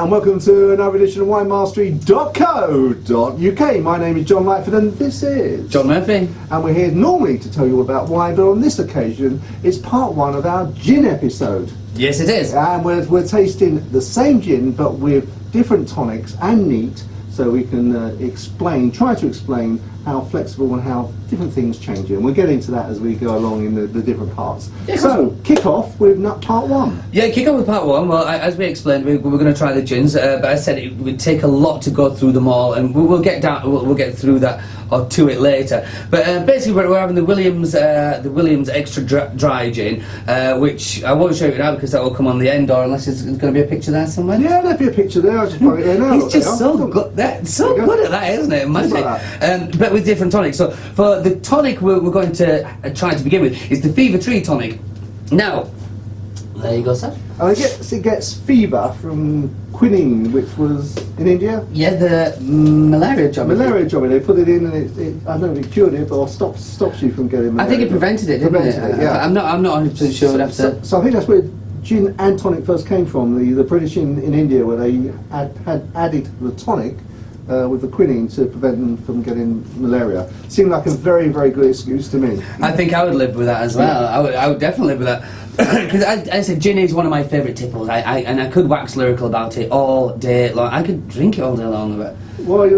and welcome to another edition of winemastery.co.uk. My name is John Lightford and this is John Murphy. And we're here normally to tell you about wine, but on this occasion it's part one of our gin episode. Yes, it is. And we're tasting the same gin but with different tonics and neat, so we can try to explain how flexible and how different things change. And we'll get into that as we go along in the different parts. Yeah, so, kick off with part one. Yeah, kick off with part one. Well, as we explained, we're going to try the gins, but I said it would take a lot to go through them all, and we'll get through that or to it later. But basically, we're having the Williams extra dry gin, which I won't show you now because that will come on the end, or unless there's going to be a picture there somewhere. Yeah, there'll be a picture there. I'll just put it in now. He's just so good. So good at that, isn't it? Magic. But with different tonics. So for the tonic we're going to try to begin with is the Fever-Tree Tonic. Now, there you go, sir. And it gets fever from quinine, which was in India. Yeah, the malaria job. Malaria job. They put it in, and I don't know if it cured it, or stops you from getting malaria. I think it prevented it, didn't it? Yeah. I'm not 100% sure. So I think that's where gin and tonic first came from. The British in India, where they had added the tonic with the quinine to prevent them from getting malaria. Seemed like a very, very good excuse to me. I think I would live with that as well. Yeah. I would definitely live with that. Because I said gin is one of my favourite tipples. And I could wax lyrical about it all day long. I could drink it all day long. But well, I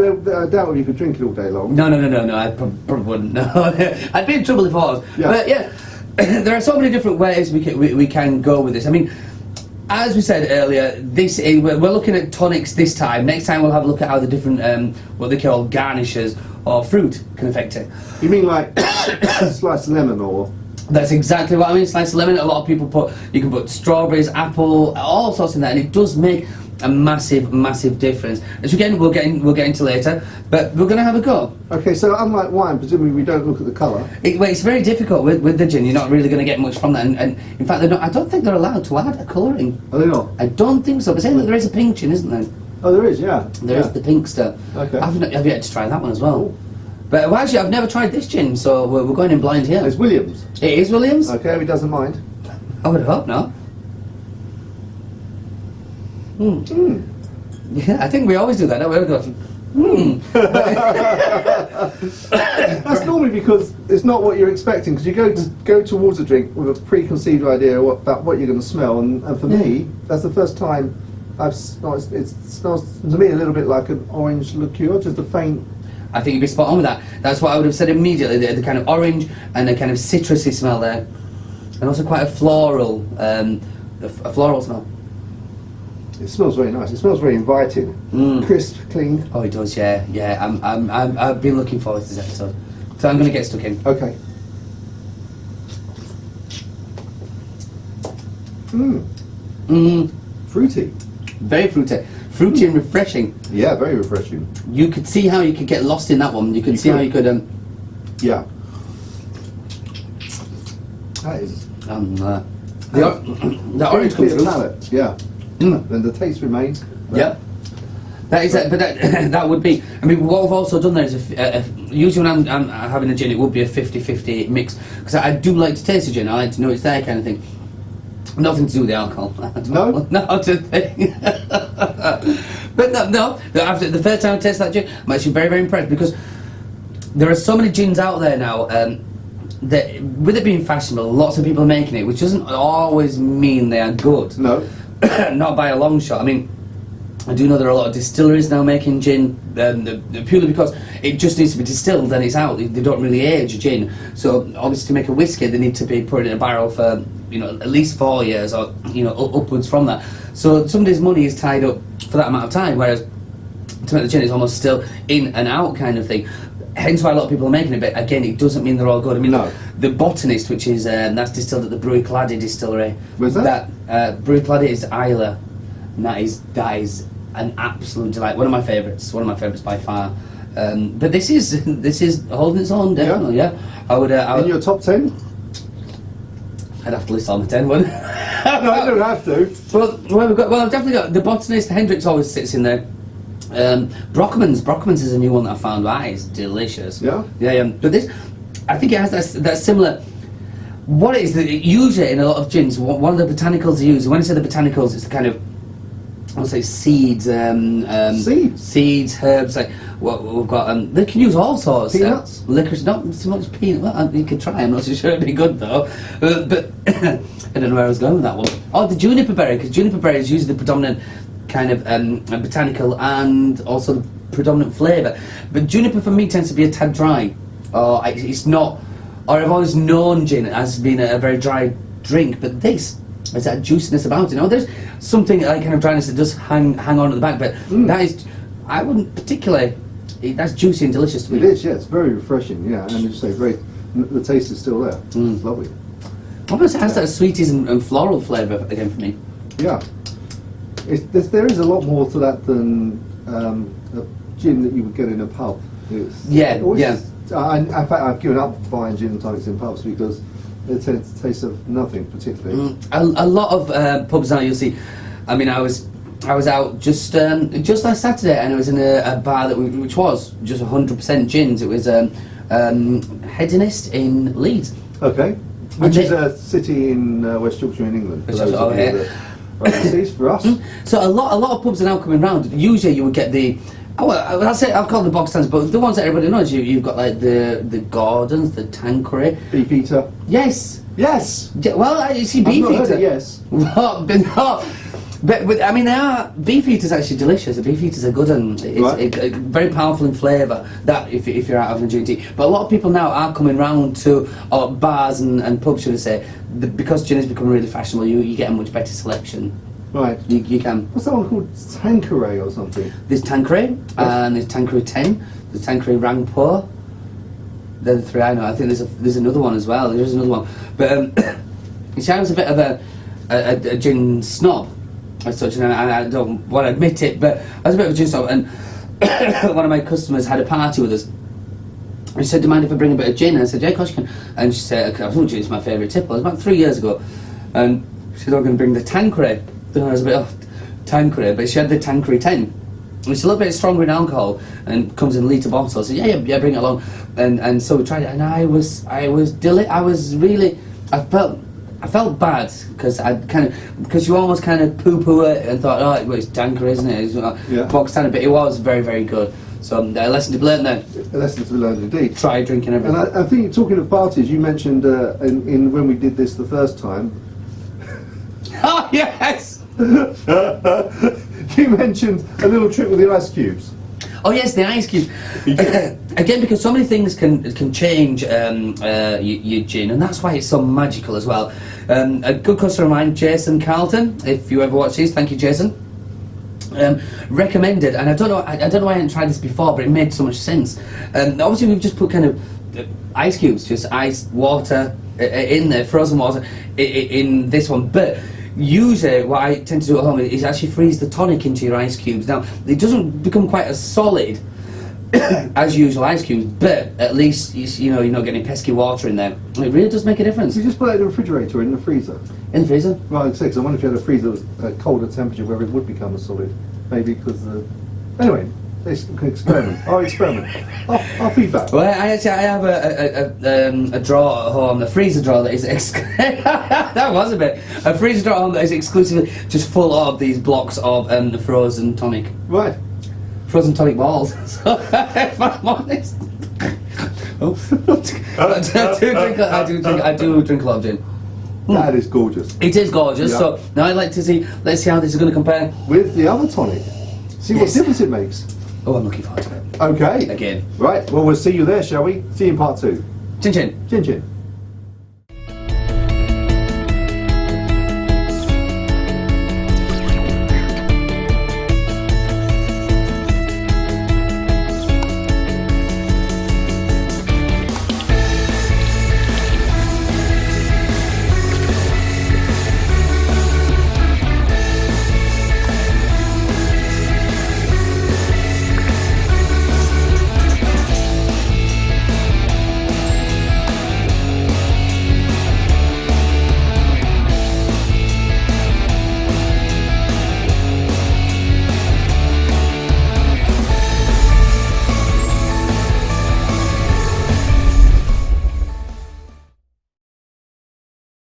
doubt you could drink it all day long. No. I probably wouldn't. No, I'd be in trouble if I was. Yeah. But yeah, there are so many different ways we can go with this. I mean, as we said earlier, we're looking at tonics this time. Next time we'll have a look at how the different, what they call garnishes or fruit can affect it. You mean like sliced lemon or? That's exactly what I mean, sliced lemon. A lot of people you can put strawberries, apple, all sorts in there, and it does make a massive, massive difference. Which again, we'll get into later, but we're going to have a go. Okay, so unlike wine, presumably we don't look at the colour. It's very difficult with the gin. You're not really going to get much from that, and in fact, I don't think they're allowed to add a colouring. Are they not? I don't think so. But saying that there is a pink gin, isn't there? Oh, there is, yeah. There is the pink stuff. Okay. I've yet to try that one as well. Ooh. But well, actually, I've never tried this gin, so we're going in blind here. It's Williams. It is Williams? Okay, he doesn't mind. I would hope not. Yeah, I think we always do that. No, we've got. That's normally because it's not what you're expecting. Because you go towards a drink with a preconceived idea about what you're going to smell, and for me, that's the first time I've smelled. It smells to me a little bit like an orange liqueur, just a faint. I think you'd be spot on with that. That's what I would have said immediately. The kind of orange and a kind of citrusy smell there, and also quite a floral smell. It smells very nice. It smells very inviting. Crisp, clean. Oh, it does. Yeah. I've been looking forward to this episode, so I'm going to get stuck in. Okay. Fruity. Very fruity. Fruity and refreshing. Yeah, very refreshing. You could see how you could get lost in that one. You could see how you could. Yeah. That is. The orange comes through. Palate. Yeah. And the taste remains. Yeah. That is, but that would be. I mean, what we've also done there is usually when I'm having a gin, it would be a 50-50 mix because I do like to taste a gin. I like to know it's there, kind of thing. Nothing to do with the alcohol. No? Not a thing. But no, after the first time I taste that gin, I'm actually very, very impressed because there are so many gins out there now that, with it being fashionable, lots of people are making it, which doesn't always mean they are good. No. Not by a long shot. I mean, I do know there are a lot of distilleries now making gin, purely because it just needs to be distilled and it's out. They don't really age a gin. So obviously to make a whiskey, they need to be put in a barrel for at least 4 years or upwards from that. So somebody's money is tied up for that amount of time, whereas to make the gin is almost still in and out kind of thing. Hence why a lot of people are making it, but again, it doesn't mean they're all good. I mean, no. The Botanist, which is that's distilled at the Brewy distillery. Where's that? Brewy is Islay, and that is an absolute delight. One of my favourites by far. But this is holding its own, definitely. Yeah. I would. In your top 10? I'd have to list all my 10, wouldn't I? No, I don't have to. Well, I've definitely got the Botanist. Hendrix always sits in there. Brockman's is a new one that I found. That is delicious. Yeah. But this, I think it has that similar. What it is that usually in a lot of gins, one of the botanicals they use. When I say the botanicals, it's the kind of I'll say seeds, seeds, herbs. Like what we've got, they can use all sorts. Peanuts, licorice, not so much peanut. Well, you could try. I'm not so sure it'd be good though. But I don't know where I was going with that one. Oh, the juniper berry, because juniper berry is usually the predominant kind of botanical and also the predominant flavour. But juniper for me tends to be a tad dry, or it's not. Or I've always known gin as being a very dry drink, but this. There's that juiciness about it. Now, there's something like kind of dryness that does hang on at the back, but that is, I wouldn't particularly. That's juicy and delicious to me. It is, yeah. It's very refreshing, yeah. And as you say, very. The taste is still there. It's lovely. Almost has that sweeties and floral flavour again for me. Yeah. There is a lot more to that than a gin that you would get in a pub. In fact, I've given up buying gin and tonics in pubs because they tend to taste of nothing particularly. A lot of pubs now, you'll see. I mean, I was out just last Saturday, and I was in a bar which was just 100% gins. It was Hedonist in Leeds. Okay, which is a city in West Yorkshire in England. For those of you that are overseas, for us. So a lot of pubs are now coming round. Usually, you would get the. I'll call them the box stands, but the ones that everybody knows. You've got like the Gordons, the Tanqueray. Beefeater. Yes. Yes. Yeah, well, you see, Beefeater. Yes. But I mean, Beefeater's actually delicious. A Beefeater's a good one. It's very powerful in flavour. That if you're out having a gin and tea. But a lot of people now are coming round to bars and pubs, should I say, because gin has become really fashionable. You get a much better selection. Right. You can. What's that one called? Tanqueray or something? There's Tanqueray, and there's Tanqueray 10, there's Tanqueray Rangpur. They're the three I know. I think there's another one as well. There's another one. But you see, I was a bit of a gin snob as such, and I don't want to admit it, but I was a bit of a gin snob, and one of my customers had a party with us. She said, do you mind if I bring a bit of gin? And I said, yeah, of course you can. And she said, I told you it's my favourite tipple. It was about 3 years ago. And she said, I'm going to bring the Tanqueray. Then I was a bit Tanqueray, but she had the Tanqueray 10. It's a little bit stronger in alcohol and comes in litre bottles. I said, yeah, bring it along. And so we tried it, and I felt bad because you almost kind of poo-poo it and thought, oh, well, it's Tanqueray, isn't it? It's box standard, but it was very, very good. So a lesson to be learned there. A lesson to be learned indeed. Try drinking everything. And I think, talking of parties, you mentioned in when we did this the first time. Oh yes. You mentioned a little trick with the ice cubes. Oh yes, the ice cubes. Again, because so many things can change your gin, and that's why it's so magical as well. A good customer of mine, Jason Carlton, if you ever watch these, thank you, Jason. Recommended, and I don't know why I hadn't tried this before, but it made so much sense. Obviously, we've just put kind of ice cubes, just ice water in there, frozen water in this one, but. Usually, what I tend to do at home is actually freeze the tonic into your ice cubes. Now, it doesn't become quite as solid as usual ice cubes, but at least you're not getting pesky water in there. It really does make a difference. So you just put it in the refrigerator or in the freezer? In the freezer. Right, because I wonder if you had a freezer that was a colder temperature where it would become a solid. Maybe because anyway. Experiment. Our experiment. Our feedback. Well, I have a drawer at home, a freezer drawer that is that was a freezer drawer at home that is exclusively just full of these blocks of the frozen tonic. Right. Frozen tonic balls. So, if I'm honest. I do drink a lot of gin. That is gorgeous. It is gorgeous. Yeah. So now let's see how this is going to compare with the other tonic. See what difference it makes. Oh, I'm looking forward to it. Okay. Again. Right, well, we'll see you there, shall we? See you in part 2. Chin chin. Chin chin.